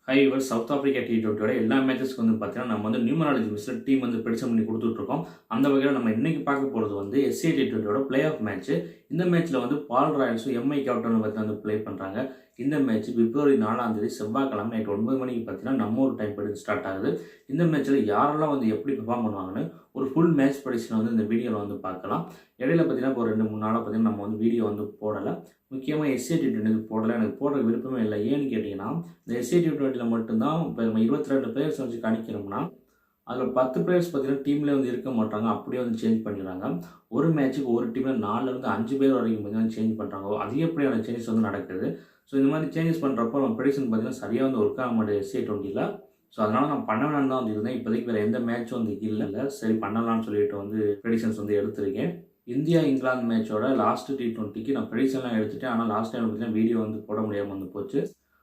High இவர் south Africa T20 எல்லா மேட்சஸ்க்கு பார்த்தீங்கன்னா நம்ம நியூமராலஜி மிஸ்ல டீம் ப்ரெடிக்ஷன் பண்ணி கொடுத்துட்ருக்கோம். அந்த வகையில் நம்ம இன்னைக்கு பார்க்க போகிறது SA T20 play off match. இந்த மேட்ச்சில் பால் ராயல்ஸும் MI கேப்டன் பார்த்தீங்கன்னா ப்ளே பண்ணுறாங்க. இந்த மேட்ச் பிப்ரவரி 4ஆம் தேதி செவ்வாய்க்கிழமை நைட் 9 மணிக்கு பார்த்தீங்கன்னா நம்ம ஒரு டைம் படி ஸ்டார்ட் ஆகுது. இந்த மேட்ச்சில் யாரெல்லாம் எப்படி பெர்ஃபார்ம் பண்ணுவாங்கன்னு ஒரு ஃபுல் மேட்ச் ப்ரெடிக்ஷன் இந்த வீடியோவில் பார்க்கலாம். இடையில பார்த்தீங்கன்னா இப்போ 2-3 நாளாக பார்த்தீங்கன்னா நம்ம வீடியோ போடலை. முக்கியமாக SA T20 போடலை. எனக்கு போடுற விருப்பமே இல்லை. ஏன்னு கேட்டிங்கன்னா இந்த SA T20 மட்டும்தான் இப்போ நம்ம 22 பிளேயர்ஸ் வச்சு கணிக்கிறோம்னா அதில் 10 பிளேயர்ஸ் பார்த்தீங்கன்னா டீமில் இருக்க மாட்டாங்க. அப்படியே சேஞ்ச் பண்ணிடுறாங்க. ஒரு மேட்ச்சுக்கு ஒரு டீமில் 4லேருந்து 5 பேர் வரைக்கும் பார்த்தீங்கன்னா சேஞ்ச் பண்ணுறாங்க. அதிகப்படியான சேஞ்சஸ் நடக்குது. ஸோ இந்த மாதிரி சேஞ்சஸ் பண்ணுறப்போ நம்ம ப்ரெடிக்ஷன் பார்த்தீங்கன்னா சரியாக ஒர்க் ஆக மாட்டேது SA T20ல. ஸோ அதனால் நான் பண்ண வேணாம் தான் இருந்தேன். இப்போதைக்கு வேறு எந்த மேட்ச்சும் இல்லை. சரி பண்ணலாம்னு சொல்லிட்டு ப்ரெடிக்ஷன்ஸ் எடுத்திருக்கேன். இந்தியா இங்கிலாந்து மேட்சோட லாஸ்ட் T20க்கு நான் ப்ரெடிக்ஷன்லாம் எடுத்துட்டேன். ஆனால் லாஸ்ட் டைம் பார்த்தீங்கன்னா வீடியோ போட முடியாமல் போச்சு.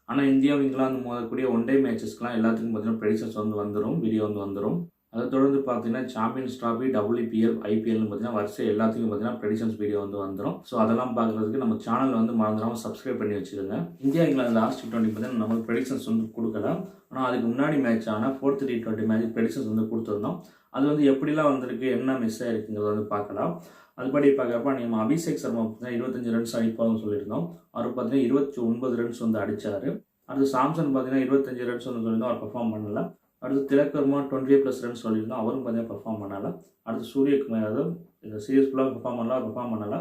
ஆனால் இந்தியா இங்கிலாந்து மோதக்கூடிய ஒன் டே மேட்சஸ்க்குலாம் எல்லாத்துக்கும் பார்த்தீங்கன்னா ப்ரெடிக்ஷன்ஸ் வந்துடும், வீடியோ வந்துடும். அதை தொடர்ந்து பார்த்தீங்கன்னா சாம்பியன்ஸ் ட்ராஃபி, WPL, IPLனு பார்த்தீங்கன்னா வரிசை எல்லாத்துக்கும் பார்த்தீங்கன்னா ப்ரெடிக்ஷன்ஸ் வீடியோ வந்துடும். ஸோ அதெல்லாம் பார்க்குறதுக்கு நம்ம சேனல் மறந்துடாமல் சப்ஸ்கிரைப் பண்ணி வச்சுருங்க. இந்தியா இங்கிலாந்து லாஸ்ட் T20 பார்த்தீங்கன்னா நமக்கு ப்ரெடிக்ஷன்ஸ் கொடுக்கல. ஆனால் அதுக்கு முன்னாடி மேட்ச் ஆனால் 4th T20 மேட்ச் ப்ரெடிக்ஷன்ஸ் கொடுத்துருந்தோம். அது எப்படிலாம் வந்திருக்கு, என்ன மிஸ் ஆகிருக்குங்கிறத பார்க்கலாம். அதுபடி பார்க்குறப்ப நம்ம அபிஷேக் சர்மா பார்த்தீங்கன்னா 25 ரன்ஸ் அடிப்பார்னு சொல்லியிருந்தோம். அவர் பார்த்தீங்கன்னா 29 ரன்ஸ் அடித்தார். அடுத்து சாம்சன் பார்த்தீங்கன்னா 25 ரன்ஸ் சொல்லியிருந்தோம். அவர் பெர்ஃபார்ம் பண்ணலை. அடுத்து திலக் வர்மா 25+ ரன்ஸ் சொல்லியிருந்தோம். அவரும் பார்த்தீங்கன்னா பெர்ஃபார்ம் பண்ணலை. அடுத்து சூரியகுமார் யாதவ் இந்த சீரியஸ் ஃபுல்லாக பெர்ஃபார்ம் பண்ணலை.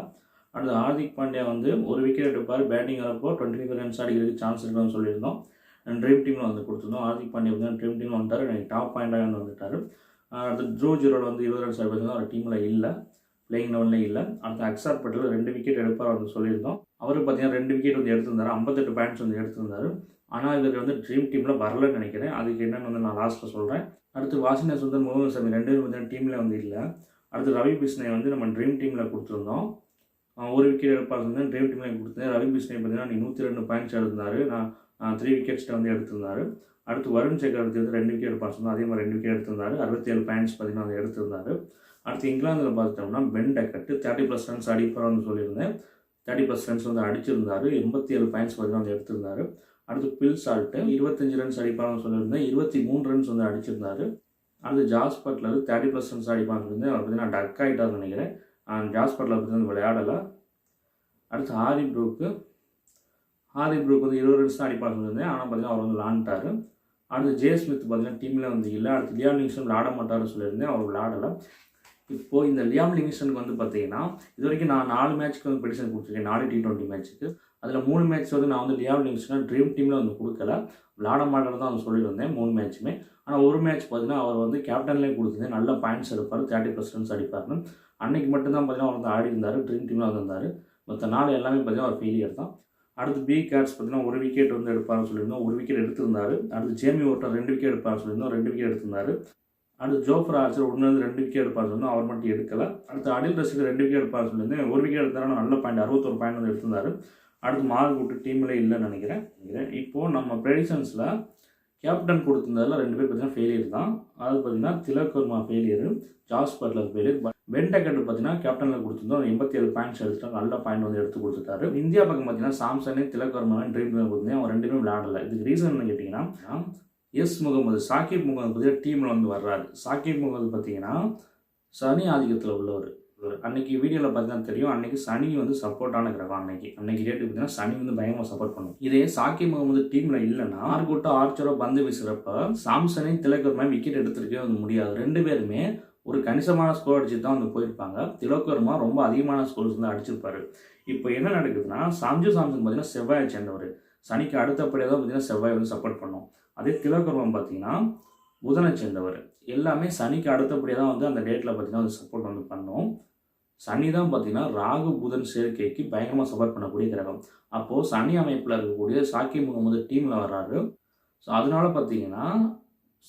அடுத்து ஹார்திக் பாண்டியா ஒரு விக்கெட் எடுப்பார். பேட்டிங் வரப்போ 25 ரன்ஸ் அடிக்கிறதுக்கு சான்ஸ் இருக்குன்னு சொல்லியிருந்தோம். ட்ரீம் டீமில் கொடுத்துருந்தோம். ஹார்திக் பாண்டியா பார்த்தீங்கன்னா ட்ரீம் டீமில் வந்துட்டார். எனக்கு டாப் பாயிண்டாக வந்துட்டார். அடுத்து த்ரூ ஜீரோட 20 ரன்ஸ் அடிப்பார். அவர் டீமில் இல்லை, பிளேயிங் லெவலில் இல்லை. அடுத்து அக்ஷர் பட்டேல் 2 விக்கெட் எடுப்பார் சொல்லியிருந்தோம். அவருக்கு பார்த்தீங்கன்னா 2 விக்கெட் எடுத்திருந்தார். 58 பாயிண்ட்ஸ் எடுத்திருந்தார். ஆனால் இவர் ட்ரீம் டீமில் வரலன்னு நினைக்கிறேன். அதுக்கு என்னென்னு நான் லாஸ்ட்டில் சொல்கிறேன். அடுத்து வாஷிங்டன் சுந்தர், முகமது ஷமி 2 பேரும் பார்த்தீங்கன்னா டீமில் இல்லை. அடுத்து ரவி பிஷ்ணை நம்ம ட்ரீம் டீமில் கொடுத்துருந்தோம். ஒரு விக்கெட் எடுப்பார் ட்ரீம் டீமில் கொடுத்தேன். ரவி பிஷ்ணை பார்த்தீங்கன்னா 102 பாயிண்ட்ஸ் எடுத்திருந்தார். நான் 3 விக்கெட்ஸ்ட்டு எடுத்திருந்தார். அடுத்து வருண் சக்கரவர்த்தி 2 விக்கெட் எடுப்பார். அதே மாதிரி 2 விக்கெட் எடுத்திருந்தார். 67 பாயிண்ட்ஸ் பார்த்தீங்கன்னா எடுத்திருந்தார். அடுத்து இங்கிலாந்தில் பார்த்துட்டோம்னா பென் டக்கெட் 30+ ரன்ஸ் அடிப்பார்னு சொல்லியிருந்தேன். 30+ ரன்ஸ் அடிச்சிருந்தார். 87 பாயிண்ட்ஸ் பார்த்தீங்கன்னா எடுத்திருந்தார். அடுத்து பில் சால்ட்டு 25 ரன்ஸ் அடிப்பார்னு சொல்லியிருந்தேன். 23 ரன்ஸ் அடிச்சிருந்தார். அடுத்து ஜாஸ் பட்லர் 30+ ரன்ஸ் அடிப்பார்னு சொல்லியிருந்தேன். அவர் பார்த்தீங்கன்னா டக் ஆகிட்டார்னு நினைக்கிறேன். ஜாஸ் பட்லர் பற்றி விளையாடலை. அடுத்து ஹாரி ப்ரூக்கு 20 ரன்ஸ் தான் அடிப்பார்னு சொல்லியிருந்தேன். ஆனால் பார்த்தீங்கன்னா அவர் விளாண்டார். அடுத்து ஜே ஸ்மித் பார்த்தீங்கன்னா டீமில் இல்லை. அடுத்து லியாம் லிவிங்ஸ்டன் விளையாட மாட்டார்னு சொல்லியிருந்தேன். அவர் விளையாடலை. இப்போது இந்த லியாம் லிவிங்ஸ்டனுக்கு பார்த்தீங்கன்னா இது வரைக்கும் நான் 4 மேட்ச்சுக்கு ப்ரெடிக்ஷன் கொடுத்துருக்கேன். 4 T20 மேட்ச்சுக்கு. அதில் 3 மேட்ச் நான் லியாம் லிவிங்ஸ்டன் ட்ரீம் டீமில் கொடுக்கல, விளையாட மாட்டார் தான் சொல்லியிருந்தேன் 3 மேட்ச்சுமே. ஆனால் ஒரு மேட்ச் பார்த்தீங்கன்னா அவர் கேப்டன்லேயே கொடுத்துருந்தேன். நல்ல பாயிண்ட்ஸ் எடுப்பார், 30+ ரன்ஸ் அடிப்பார்னு. அன்றைக்கி மட்டும்தான் பார்த்தீங்கன்னா அவர் ஆடி இருந்தார், ட்ரீம் டீமில் வந்திருந்தார். மற்ற நாள் எல்லாமே பார்த்தீங்கன்னா அவர் ஃபெயிலியர் தான். அடுத்து பி கேட்ஸ் பார்த்தீங்கன்னா 1 விக்கெட் எடுப்பார்னு சொல்லியிருந்தோம். 1 விக்கெட் எடுத்திருந்தார். அடுத்து ஜேமி ஓட்டர் 2 விக்கெட் எடுப்பார்னு சொல்லியிருந்தோம். 2 விக்கெட் எடுத்திருந்தார். அடுத்து ஜோஃப்ரா ஆர்ச்சர் 1-2 விக்கெட் எடுப்பார் சொல்லியிருந்தோம். அவர் மட்டும் எடுக்கலை. அடுத்து அடில் ரசிகர் 2 விக்கெட் எடுப்பார் சொல்லியிருந்தேன். 1 விக்கெட் எடுத்தாலும் நல்ல பாயிண்ட் 61 பாயிண்ட் எடுத்திருந்தார். அடுத்து மார்க் விட்டு டீமில் இல்லைன்னு நினைக்கிறேன். இப்போது நம்ம ப்ரெடிக்ஷன்ஸில் கேப்டன் கொடுத்துருந்ததில் 2 பேர் பார்த்தீங்கன்னா ஃபெயிலியர் தான். அது பார்த்தீங்கன்னா Tilak Varma failure, Jos Buttler failure. Ben Duckett பார்த்தீங்கன்னா கேப்டனில் கொடுத்துருந்தோம். 87 பாயிண்ட்ஸ் எடுத்துட்டாங்க. நல்ல பாயிண்ட் எடுத்து கொடுத்துட்டாரு. இந்தியா பக்கம் பார்த்தீங்கன்னா சாம்சனே திலக் வர்மாவே ட்ரீம் டீமில் கொடுத்துருந்தேன். அவர் 2 பேரும் விளையாடலை. இதுக்கு ரீசன் என்ன கேட்டிங்கன்னா முகமது சாகிப் முகமது பார்த்தீங்கன்னா டீமில் வர்றாரு. சாகிப் முகமது பார்த்தீங்கன்னா சனி ஆதிக்கத்தில் உள்ளவர். அன்றைக்கி வீடியோவில் பார்த்தீங்கன்னா தெரியும். அன்றைக்கி சனி சப்போர்ட்டான கிரகம். அன்றைக்கி டேட்டு பார்த்தீங்கன்னா சனி பயங்கரமாக சப்போர்ட் பண்ணும். இதே சாகிப் முகமது டீமில் இல்லைன்னா ஆர்கோட்டோ ஆர்ச்சரோ பந்து வீசுகிறப்ப சாம்சனே திலக் வர்மா விக்கெட் எடுத்துருக்கவே முடியாது. 2 பேருமே ஒரு கணிசமான ஸ்கோர் அடிச்சுட்டு தான் போயிருப்பாங்க. திலக் வர்மா ரொம்ப அதிகமான ஸ்கோர்ஸ் அடிச்சிருப்பாரு. இப்போ என்ன நடக்குதுன்னா சாம்சன் பார்த்தீங்கன்னா செவ்வாயை சேர்ந்தவர். சனிக்கு அடுத்தபடியாக தான் பார்த்தீங்கன்னா செவ்வாய் சப்போர்ட் பண்ணும். அதே திலக் வர்மா பார்த்தீங்கன்னா புதனை சேர்ந்தவர். எல்லாமே சனிக்கு அடுத்தபடியாக தான் அந்த டேட்டில் பார்த்தீங்கன்னா சப்போர்ட் பண்ணோம். சனி தான் பார்த்தீங்கன்னா ராகு புதன் சேர்க்கைக்கு பயங்கரமாக சப்போர்ட் பண்ணக்கூடிய கிரகம். அப்போது சனி அமைப்பில் இருக்கக்கூடிய சாகிப் முகமது டீமில் வர்றாரு. ஸோ அதனால பார்த்தீங்கன்னா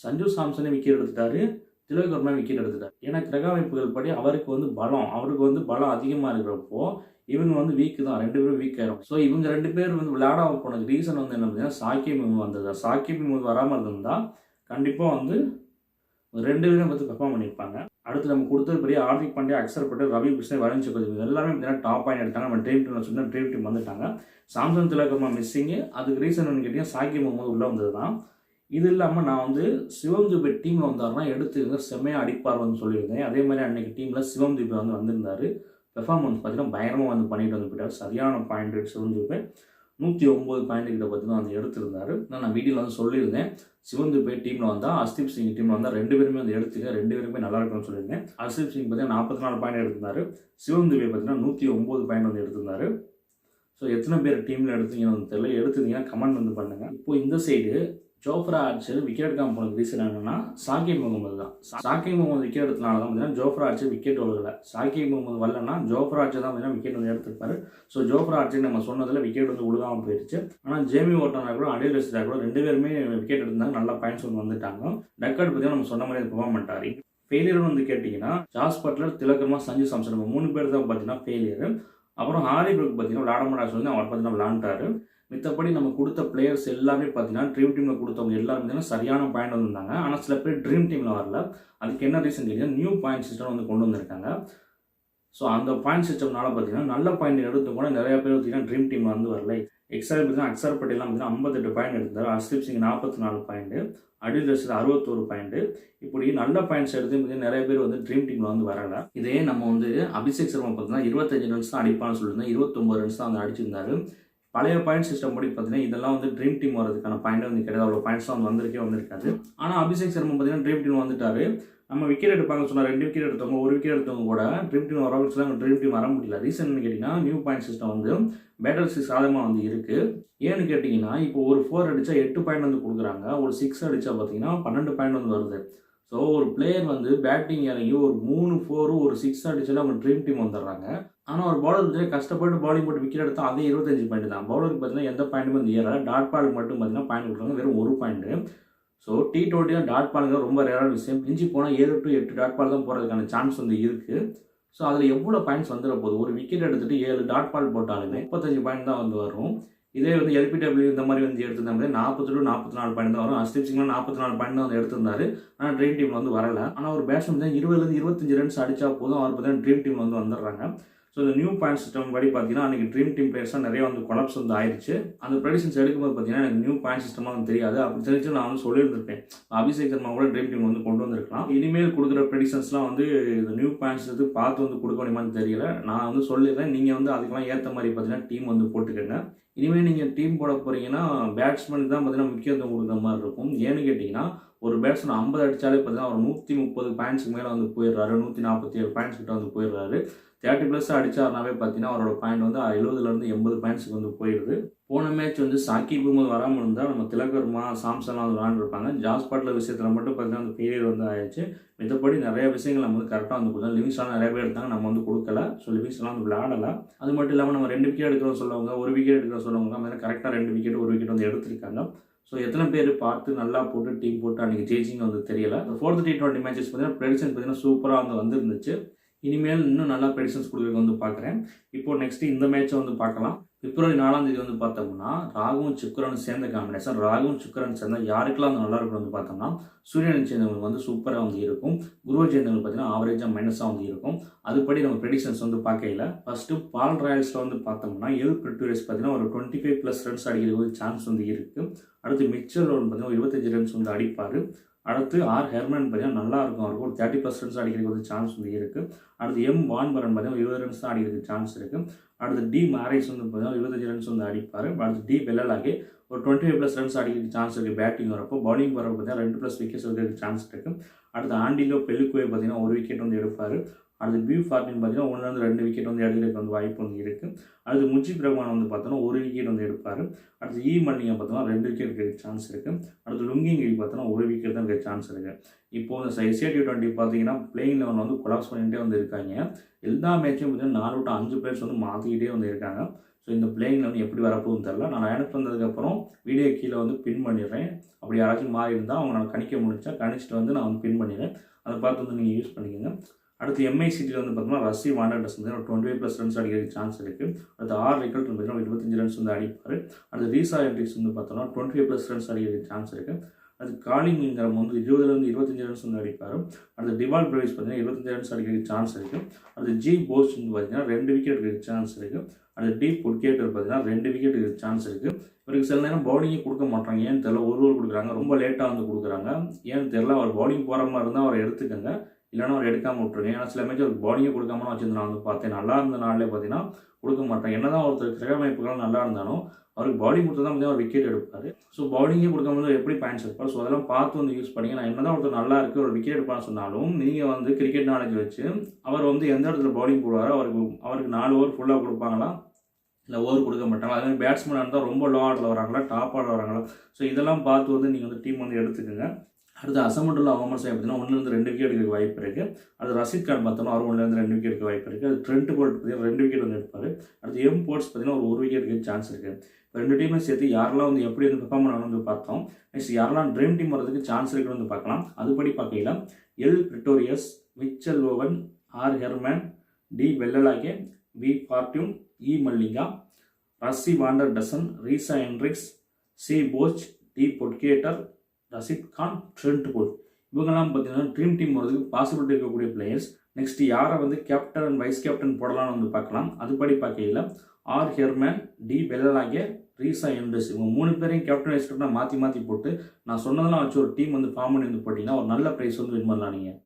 சஞ்சு சாம்சனே விக்கெட் எடுத்துட்டாரு, திலக் வர்மா விக்கெட் எடுத்துட்டார். ஏன்னா கிரக அமைப்புகள் படி அவருக்கு பலம் அதிகமாக இருக்கிறப்போ இவங்க வீக்கு தான். 2 பேரும் வீக் ஆயிரும். ஸோ இவங்க 2 பேர் விளையாடாம போனதுக்கு ரீசன் என்ன பார்த்தீங்கன்னா சாகிப் முகமது வந்தது. சாகிப் முகமது வராமல் இருந்தால் கண்டிப்பாக 2 பேரும் பெர்ஃபார்ம் பண்ணியிருப்பாங்க. அடுத்து நம்ம கொடுத்தது ஹார்திக் பாண்டியா, அக்ஷர் பட்டேல், ரவி பிஷ்ணை, வருண் சக்கரவர்த்தி எல்லாமே பார்த்தீங்கன்னா டாப் பாயிண்ட் எடுத்தாங்க. நம்ம ட்ரீம் டீமில் சொன்னால் ட்ரீம் டீம் வந்துட்டாங்க. சாம்சன் திலக் வர்மா மிஸ்ஸிங்கு. அதுக்கு ரீசன் கேட்டிங்கன்னா சாகிப் முகமது உள்ளே வந்தது தான். இது இல்லாமல் நான் வந்து சிவம் துபே டீமில் வந்தாருன்னா எடுத்துக்கங்க செம்மையாக அடிப்பார்னு சொல்லியிருந்தேன். அதே மாதிரி அன்றைக்கி டீமில் சிவம் துபே வந்து வந்திருந்தார். பெர்ஃபார்மன்ஸ் பார்த்தீங்கன்னா பயங்கரமாக வந்து பண்ணிட்டு வந்து போயிட்டார். சரியான பாயிண்ட் ரேட் சிவம் துபே 109 பாயிண்ட் கிட்ட பார்த்தீங்கன்னா வந்து எடுத்திருந்தார். நான் வீடியோவில் வந்து சொல்லியிருந்தேன், சிவம் துபே டீமில் வந்தால் அர்ஷ்தீப் சிங் டீமில் வந்தால் 2 பேருமே வந்து எடுத்துக்க, 2 பேருமே நல்லா இருக்கும்னு சொல்லியிருந்தேன். அர்ஷ்தீப் சிங் பார்த்தீங்கன்னா 44 பாயிண்ட் எடுத்திருந்தார். சிவம் துபே பார்த்தீங்கன்னா 109 பாயிண்ட் வந்து எடுத்திருந்தார். ஸோ எத்தனை பேர் டீமில் எடுத்தீங்கன்னு தெரியல. எடுத்துருந்தீங்கன்னா கமெண்ட் வந்து பண்ணுங்கள். இப்போ இந்த சைடு ஜோஃப்ரா ஆர்ச்சர் விக்கெட் எடுக்காமல் போனது ரீசன் என்னன்னா ஷாகிப் முகமது தான். ஷாகிப் முகமது விக்கெட் எடுத்தனால தான் பார்த்தீங்கன்னா ஜோஃப்ரா ஆர்ச்சர் விக்கெட் விழுகலை. ஷாகிப் முகமது வரலன்னா ஜோஃப்ரா ஆர்ச்சர் தான் பார்த்தீங்கன்னா விக்கெட் வந்து எடுத்துருப்பாரு. ஸோ ஜோஃப்ரா ஆர்ச்சர் நம்ம சொன்னதில் விக்கெட் வந்து விழுகாமல் போயிடுச்சு. ஆனால் ஜேமி ஓட்டனா கூட அடில் ரசிதா கூட 2 பேருமே விக்கெட் எடுத்தாங்க. நல்லா பாயிண்ட்ஸ் வந்து வந்துட்டாங்க. டக்கட் பார்த்தீங்கன்னா நம்ம சொன்ன மாதிரி பெர்ஃபார்ம் பண்ணிட்டாரு. ஃபெயிலியர் வந்து கேட்டிங்கன்னா ஜாஸ் பட்லர், திலக் வர்மா, சஞ்சு சாம்சன் 3 பேர் தான் பார்த்தீங்கன்னா ஃபெயிலியர். அப்புறம் ஹாரி ப்ரூக் பார்த்தீங்கன்னா விளாட மாட்டா சொல்லி அவர் பார்த்தீங்கன்னா விளாண்டாரு. மித்தபடி நம்ம கொடுத்த பிளேயர்ஸ் எல்லாமே பார்த்தீங்கன்னா ட்ரீம் டீமில் கொடுத்தவங்க எல்லாருமே பார்த்தீங்கன்னா சரியான பாயிண்ட் வந்திருந்தாங்க. ஆனால் சில பேர் ட்ரீம் டீமில் வரல. அதுக்கு என்ன ரீசன் கேட்டீங்கன்னா நியூ பாயிண்ட் சிஸ்டம் வந்து கொண்டு வந்திருக்காங்க. ஸோ அந்த பாயிண்ட் சிஸ்டம்னால பார்த்தீங்கன்னா நல்ல பாயிண்ட் எடுத்து கூட நிறைய பேர் பார்த்தீங்கன்னா ட்ரீம் டீமில் வந்து வரல. எக்ஸாம்பிள் பார்த்தீங்கன்னா அக்சர் பட்டேலாம் பார்த்தீங்கன்னா 58 பாயிண்ட் எடுத்தார். Harshdeep Singh 44 point, Adil Rashid 61 point. இப்படி நல்ல பாயிண்ட்ஸ் எடுத்து பார்த்தீங்கன்னா நிறைய பேர் வந்து ட்ரீம் டீமில் வந்து வரல. இதே நம்ம வந்து அபிஷேக் சர்மா பார்த்தீங்கன்னா 25 ரன்ஸ் தான் அடிப்பான்னு சொல்லியிருந்தேன். 29 ரன்ஸ் தான் வந்து அடிச்சிருந்தாரு. பழைய பாயிண்ட் சிஸ்டம் படி பார்த்தீங்கன்னா இதெல்லாம் வந்து ட்ரீம் டீம் வரதுக்கான பாயிண்ட் வந்து கிடையாது. அவ்வளோ பாயிண்ட்ஸ் தான் வந்திருக்காது. ஆனால் அபிஷேக் சர்மா பார்த்தீங்கன்னா ட்ரீம் டீம் வந்துட்டாரு. நம்ம விக்கெட் எடுப்பாங்க சொன்னால் 2 விக்கெட் எடுத்தவங்க, 1 விக்கெட் எடுத்தவங்க கூட ட்ரீம் டீம் வரவங்க சொன்னாங்க ட்ரீம் டீம் வர முடியல. ரீசன் கேட்டிங்கன்னா நியூ பாயிண்ட் சிஸ்டம் வந்து பேட்டர்ஸுக்கு சாதகமாக வந்து இருக்குது. ஏன்னு கேட்டிங்கன்னா இப்போ ஒரு 4 அடித்தா 8 பாயிண்ட் வந்து கொடுக்குறாங்க. ஒரு 6 அடித்தா பார்த்தீங்கன்னா 12 பாயிண்ட் வந்து வருது. ஸோ ஒரு பிளேயர் வந்து பேட்டிங் இறங்கி ஒரு 3 4 ஒரு 6 அடிச்சாலும் அவங்க ட்ரீம் டீம் வந்துடுறாங்க. ஆனால் ஒரு பவுலர் பார்த்தீங்கன்னா கஷ்டப்பட்டு பவுலிங் போட்டு விக்கெட் எடுத்தால் அதே 25 பாயிண்ட் தான். பவுலருக்கு பார்த்தீங்கன்னா எந்த பாயிண்ட்டுமே வந்து ஏறல. டாட் பாலுக்கு மட்டும் பார்த்தீங்கன்னா பாயிண்ட் கொடுக்குறாங்க, வெறும் 1 பாயிண்ட்டு. ஸோ T20 டாட் பாலுங்க ரொம்ப ரேரான விஷயம். மிஞ்சி போனால் 7 to 8 டாட் பால் தான் போகிறதுக்கான சான்ஸ் வந்து இருக்குது. ஸோ அதில் எவ்வளோ பாயிண்ட்ஸ் வந்துட போகுது? ஒரு விக்கெட் எடுத்துகிட்டு 7 டாட் பால் போட்டாலுமே 35 பாயிண்ட் தான் வந்து வரும். இதே வந்து LPW இந்த மாதிரி வந்து எடுத்திருந்தாங்க 40 to 44 பாயிண்ட் தான் வரும். ஹர்ஷ்தீப் சிங்லாம் 44 பாயிண்ட் தான் வந்து எடுத்திருந்தாரு. ஆனால் ட்ரீம் டீம் வந்து வரல. ஆனால் ஒரு பேட்ஸ்மேன் தான் 20 25 ரன்ஸ் அடித்தா போதும், அவர் பார்த்தீங்கன்னா ட்ரீம் டீம் வந்து வந்துடுறாங்க. ஸோ இந்த நியூ பாயிண்ட் சிஸ்டம் படி பார்த்தீங்கன்னா அன்றைக்கி ட்ரீம் டீம் பிளேயர்ஸ்லாம் நிறைய வந்து கொலாப்ஸ் வந்து ஆயிடுச்சு. அந்த ப்ரெடிஷன்ஸ் எடுக்கும்போது பார்த்தீங்கன்னா எனக்கு நியூ பாயிண்ட் சிஸ்டமாக வந்து தெரியாது. அப்படி தெரிஞ்சு நான் வந்து சொல்லியிருந்திருப்பேன், அபிஷேக் சர்மா கூட ட்ரீம் டீம் வந்து கொண்டு வந்திருக்கலாம். இனிமேல் கொடுக்குற ப்ரெடிஷன்ஸ்லாம் வந்து இந்த நியூ பாயிண்ட்ஸ் வந்து பார்த்து வந்து கொடுக்க முடியுமான்னு தெரியல. நான் வந்து சொல்லிடுறேன், நீங்கள் வந்து அதுக்கெல்லாம் ஏற்ற மாதிரி பார்த்தீங்கன்னா டீம் வந்து போட்டுக்கோங்க. இனிமேல் நீங்கள் டீம் போட போகிறீங்கன்னா பேட்ஸ்மேனுக்கு தான் பார்த்தீங்கன்னா முக்கியத்துவம் கொடுக்குற மாதிரி இருக்கும். ஏன்னு கேட்டிங்கன்னா ஒரு பேட்ஸ்மேன் 50 அடித்தாலே பார்த்தீங்கன்னா ஒரு 130 பாயிண்ட்ஸுக்கு மேலே வந்து போயிடுறாரு. 147 பாயிண்ட்ஸ் கிட்ட வந்து போயிடுறாரு. 30+ அடித்தாருனாவே பார்த்தீங்கன்னா அவரோட பாயிண்ட் வந்து 70 80 பாயிண்ட்ஸுக்கு வந்து போயிடுது. போன மேட்ச் வந்து ஷாகிப் முகமது வராமல் இருந்தால் நம்ம திலக் வர்மா, சாம்சன்லாம் வந்து விளாண்டுருப்பாங்க. ஜாஸ் பட்லர் விஷயத்தில் மட்டும் பார்த்தீங்கன்னா அந்த ஃபெயிலியர் வந்து ஆயிடுச்சு. மற்றபடி நிறைய விஷயங்கள் நம்ம வந்து கரெக்டாக வந்து கொடுத்தோம். லிவிங்ஸ்டான் நிறைய பேர் எடுத்தாங்க, நம்ம வந்து கொடுக்கல. ஸோ லிவிங்ஸ்டான் வந்து விளையாடலை. அது மட்டும் இல்லாமல் நம்ம 2 விக்கெட் எடுக்கிறோம் சொல்லுவாங்க, 1 விக்கெட் எடுக்கிறோம் சொல்லுவாங்க. நம்ம கரெக்டாக 2 விக்கெட் 1 விக்கெட் வந்து எடுத்திருக்காங்க. ஸோ எத்தனை பேர் பார்த்து நல்லா போட்டு டீம் போட்டு அன்றைக்கி ஜெயிச்சிங்க வந்து தெரியல. 4th T20 மேட்சஸ் பார்த்தீங்கன்னா ப்ரெடிஷன் பார்த்தீங்கன்னா சூப்பராக வந்து வந்துருந்துச்சு. இனிமேல் இன்னும் நல்லா ப்ரெடிஷன்ஸ் கொடுக்குறது வந்து பார்க்குறேன். இப்போது நெக்ஸ்ட்டு இந்த மேட்சை வந்து பார்க்கலாம். பிப்ரவரி 4ஆம் தேதி வந்து பார்த்தோம்னா ராகுவும் சுக்கரனும் சேர்ந்த காம்பினேஷன். ராகுவும் சுக்கரன் சேர்ந்தால் யாருக்கெல்லாம் வந்து நல்லா இருக்கும் வந்து பார்த்தோம்னா சூரியனை சேர்ந்தவங்களுக்கு வந்து சூப்பராக வந்து இருக்கும். குருவை சேர்ந்தவங்களுக்கு பார்த்தீங்கன்னா ஆவரேஜாக மைனஸாக வந்து இருக்கும். அதுபடி நம்ம ப்ரெடிஷன்ஸ் வந்து பார்க்கல. ஃபஸ்ட்டு பால் ராயல்ஸில் வந்து பார்த்தோம்னா எல் பிரிட்டோரியஸ் பார்த்தீங்கன்னா ஒரு 25+ ரன்ஸ் அடிக்கிறது ஒரு சான்ஸ் வந்து இருக்குது. அடுத்து மிச்சல் வந்து பார்த்தீங்கன்னா 25 ரன்ஸ் வந்து அடிப்பார். அடுத்து ஆர் ஹெர்மன் பார்த்தீங்கன்னா நல்லா இருக்கும், அவருக்கு ஒரு 30+ ரன்ஸ் அடிக்கிறதுக்கு வந்து சான்ஸ் வந்து இருக்குது. அடுத்து எம் வான்பரன் பார்த்தீங்கன்னா 20 ரன்ஸ் தான் அடிக்கிறதுக்கு சான்ஸ் இருக்குது. அடுத்து டி மேரேஜ் வந்து பார்த்தீங்கன்னா 25 ரன்ஸ் வந்து அடிப்பார். அடுத்து டி பெல்லலாகே ஒரு 25+ ரன்ஸ் அடிக்கிறதுக்கு சான்ஸ் இருக்குது பேட்டிங் வரப்போ. பவுலிங் வரப்போ பார்த்தீங்கன்னா 2+ விக்கெட்ஸ் எடுக்கிறதுக்கு சான்ஸ் இருக்குது. அடுத்து ஆண்டிலோ பெல்லுக்குவே பார்த்தீங்கன்னா 1 விக்கெட் வந்து எடுப்பார். அடுத்து பியூ ஃபார்டின் பார்த்தீங்கன்னா 1-2 விக்கெட் வந்து எடுக்கிறதுக்கு வந்து வாய்ப்பு வந்து இருக்குது. அடுத்து முஜிப் ரஹ்மான் வந்து பார்த்தோன்னா 1 விக்கெட் வந்து எடுப்பார். அடுத்து மல்லிகா பார்த்தோன்னா 2 விக்கெட் எடுக்கிறதுக்கு சான்ஸ் இருக்குது. அடுத்து லுங்கிங்கிரி பார்த்தோன்னா 1 விக்கெட் தான் எடுக்க சான்ஸ் இருக்குது. இப்போது இந்த SA-T20 பார்த்தீங்கன்னா பிளேயிங் லெவன் வந்து கொலாப்ஸ் பண்ணிகிட்டே வந்து இருக்காங்க. எல்லா மேட்சும் பார்த்தீங்கன்னா 4 to 5 பிளேயர்ஸ் வந்து மாற்றிக்கிட்டே வந்து இருக்காங்க. ஸோ இந்த பிளேயிங் லெவன் எப்படி வரப்போகுதுன்னு தெரில. நான் அனுப்பி வந்ததுக்கப்புறம் வீடியோ கீழே வந்து பின் பண்ணிடுறேன். அப்படி யாராச்சும் மாறி இருந்தால் அவங்க நான் கணிக்க முடிச்சா கணிச்சிட்டு வந்து நான் வந்து பின் பண்ணிடுறேன். அதை பார்த்து வந்து நீங்கள் யூஸ் பண்ணிக்கோங்க. அடுத்து MICTயில் வந்து பார்த்தோம்னா ரசி வாண்டர்ஸ் வந்து ஒரு 25+ ரன்ஸ் அடிக்கிறதுக்கு சான்ஸ் இருக்குது. அடுத்து ஆர் ரிக்கல்ட் பார்த்தீங்கன்னா 25 ரன்ஸ் வந்து அடிப்பார். அடுத்து ரீசா என்ட்ரிக்ஸ் வந்து பார்த்தோம்னா 25+ ரன்ஸ் அடிக்கிறதுக்கு சான்ஸ் இருக்குது. அது காலிங்கிற வந்து 20-25 ரன்ஸ் வந்து அடிப்பார். அடுத்து டிவால் பிரேவிஸ் பார்த்தீங்கன்னா 25 ரன்ஸ் அடிக்கிறதுக்கு சான்ஸ் இருக்குது. அடுத்து ஜி போஸ் வந்து பார்த்தீங்கன்னா 2 விக்கெட் எடுக்கிறதுக்கு சான்ஸ் இருக்குது. அடுத்து டி புட்கேட்டர் பார்த்தீங்கன்னா 2 விக்கெட் எடுக்கிறதுக்கு சான்ஸ் இருக்குது. இவருக்கு சில நேரம் பவுலிங்கே கொடுக்க மாட்டாங்க. ஏன்னு தெரியல, ஒரு ஓவர் கொடுக்குறாங்க, ரொம்ப லேட்டாக வந்து கொடுக்குறாங்க. ஏன்னு தெரியல. அவர் பவுலிங் போகிற மாதிரி இருந்தால் அவரை எடுத்துக்கோங்க, இல்லைன்னா அவர் எடுக்காமல் விட்ருங்க. ஏன்னா சில மேட்ச் அவருக்கு பவுலிங்கே கொடுக்காம வச்சுருந்து நான் வந்து பார்த்தேன். நல்லா இருந்த நாளிலே பார்த்தீங்கன்னா கொடுக்க மாட்டாங்க. என்ன தான் ஒருத்தர் கிரகமைப்புகள் நல்லா இருந்தாலும் அவருக்கு பவுலிங் கொடுத்து தான் பார்த்தீங்கன்னா அவர் விக்கெட் எடுப்பார். ஸோ பவுலிங்கே கொடுக்காம எப்படி பாயிண்ட்ஸ் எடுப்பார். ஸோ அதெல்லாம் பார்த்து வந்து யூஸ் பண்ணிங்க. நான் என்ன தான் ஒருத்தர் நல்லா இருக்குது ஒரு விக்கெட் எடுப்பான்னு சொன்னாலும் நீங்கள் வந்து கிரிக்கெட் நாலேஜ் வச்சு அவர் வந்து எந்த இடத்துல பவுலிங் போடுவாரோ அவருக்கு 4 ஓவர் ஃபுல்லாக கொடுப்பாங்களா, இல்லை ஓவர் கொடுக்க மாட்டாங்களா. அதே மாதிரி பேட்ஸ்மேனாக இருந்தால் ரொம்ப லோ ஆர்டரில் வராங்களா, டாப் ஆர்டர் வராங்களா. ஸோ இதெல்லாம் பார்த்து வந்து நீங்கள் வந்து டீம் வந்து எடுத்துக்கோங்க. அடுத்து அசமண்டுல்லா முகமது ஷமி பார்த்தீங்கன்னா 1-2 விக்கெட் எடுக்க வாய்ப்பு இருக்குது. அடுத்து ரஷீத் கான் பார்த்தோம்னா அவர் 1-2 விக்கெட் எடுக்க வாய்ப்பு இருக்குது. அது ட்ரெண்ட் போல்ட் பார்த்தீங்கன்னா 2 விக்கெட் வந்து எடுப்பார். அடுத்து எம் போர்ட்ஸ் பார்த்தீங்கன்னா ஒரு விக்கெட் எடுக்க சான்ஸ் இருக்குது. இப்போ 2 டீமே சேர்த்து யாரெல்லாம் வந்து எப்படி வந்து பெர்ஃபார்ம் பண்ணணும் வந்து பார்த்தோம். நெக்ஸ்ட் யாரெல்லாம் ட்ரீம் டீம் வரதுக்கு சான்ஸ் இருக்குன்னு வந்து பார்க்கலாம். அதுபடி பார்க்கையில் L Pretorius, Mitchell Owen, R Hermann, D Wellalage, V Fortuin, E Malinga, Rassie van der Dussen, Reeza Hendricks, C Bosch, D Potgieter, Rashid Khan, Trent Boult, இவங்கெல்லாம் பார்த்தீங்கன்னா ட்ரீம் டீம் வரதுக்கு பாசிபிலிட்டி இருக்கக்கூடிய பிளேயர்ஸ். நெக்ஸ்ட் யாரை வந்து கேப்டன் அண்ட் வைஸ் கேப்டன் போடலாம்னு வந்து பார்க்கலாம். அதுபடி பார்க்கையில் ஆர் ஹெர்மேன், டி வெல்லலாகே, ரீசா ஹென்ரிக்ஸ், இவங்க 3 பேரையும் கேப்டன் வைஸ் கேப்டனாக மாற்றி போட்டு நான் சொன்னதெல்லாம் வச்சு ஒரு டீம் வந்து ஃபார்ம் பண்ணி வந்து போட்டிங்கன்னா ஒரு நல்ல ப்ரைஸ் வந்து வின் பண்ணலாம் நீங்கள்.